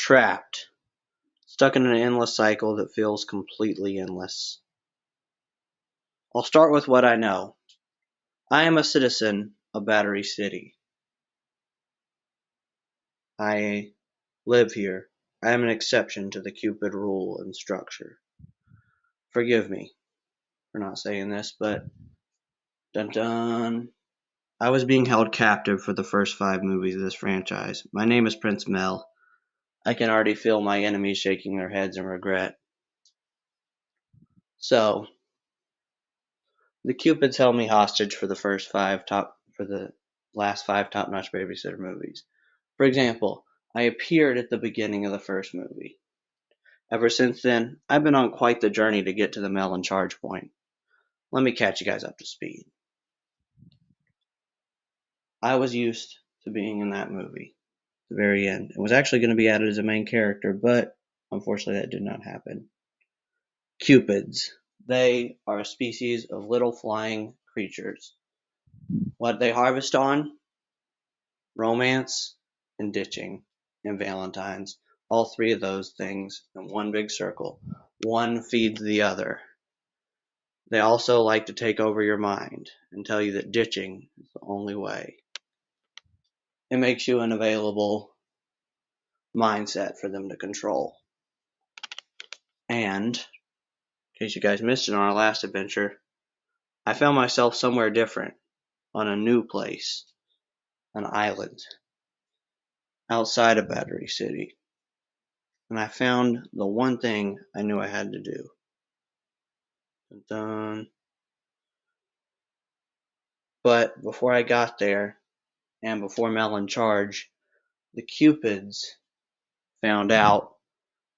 trapped, stuck in an endless cycle that feels completely endless. I'll start with what I know. I am a citizen of Battery City. I live here. I am an exception to the Cupid rule and structure. Forgive me for not saying this, but dun dun. I was being held captive for the first 5 movies of this franchise. My name is Prince Mel. I can already feel my enemies shaking their heads in regret. So, the Cupids held me hostage for the last 5 top-notch babysitter movies. For example, I appeared at the beginning of the first movie. Ever since then, I've been on quite the journey to get to the Mel in charge point. Let me catch you guys up to speed. I was used to being in that movie, at the very end, and was actually going to be added as a main character, but unfortunately that did not happen. Cupids. They are a species of little flying creatures. What they harvest on? Romance and ditching and Valentine's. All 3 of those things in one big circle. One feeds the other. They also like to take over your mind and tell you that ditching is the only way. It makes you an available mindset for them to control. And, in case you guys missed it on our last adventure, I found myself somewhere different, on a new place, an island, outside of Battery City. And I found the one thing I knew I had to do. Dun dun. But before I got there, and before Mel in charge, the Cupids found out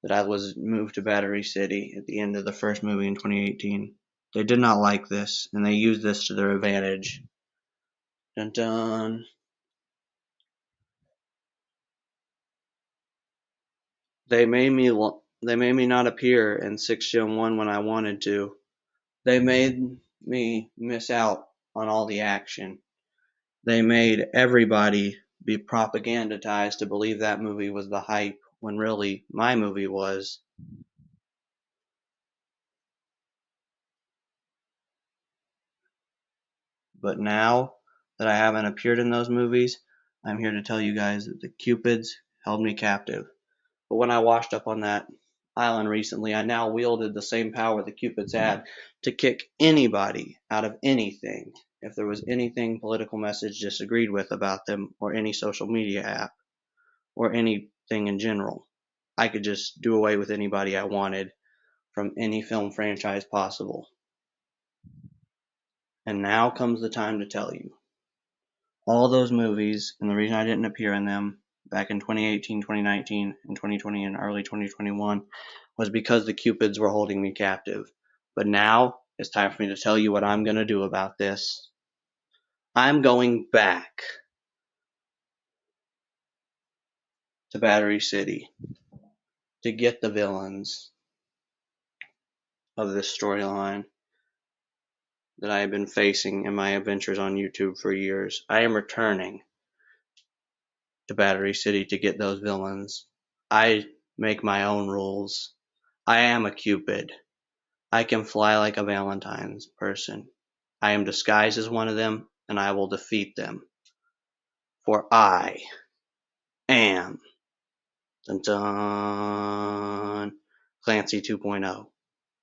that I was moved to Battery City at the end of the first movie in 2018. They did not like this, and they used this to their advantage. Dun dun. They made me not appear in 6 Gen 1 when I wanted to. They made me miss out on all the action. They made everybody be propagandized to believe that movie was the hype when really my movie was. But now that I haven't appeared in those movies, I'm here to tell you guys that the Cupids held me captive. But when I washed up on that island recently, I now wielded the same power the Cupids had to kick anybody out of anything if there was anything political message disagreed with about them or any social media app or anything in general. I could just do away with anybody I wanted from any film franchise possible. And now comes the time to tell you. All those movies, and the reason I didn't appear in them back in 2018, 2019, and 2020 and early 2021 was because the Cupids were holding me captive. But now it's time for me to tell you what I'm going to do about this. I'm going back to Battery City to get the villains of this storyline that I have been facing in my adventures on YouTube for years. I am returning to Battery City to get those villains. I make my own rules. I am a Cupid. I can fly like a Valentine's person. I am disguised as one of them, and I will defeat them. For I am dun dun, Clancy 2.0.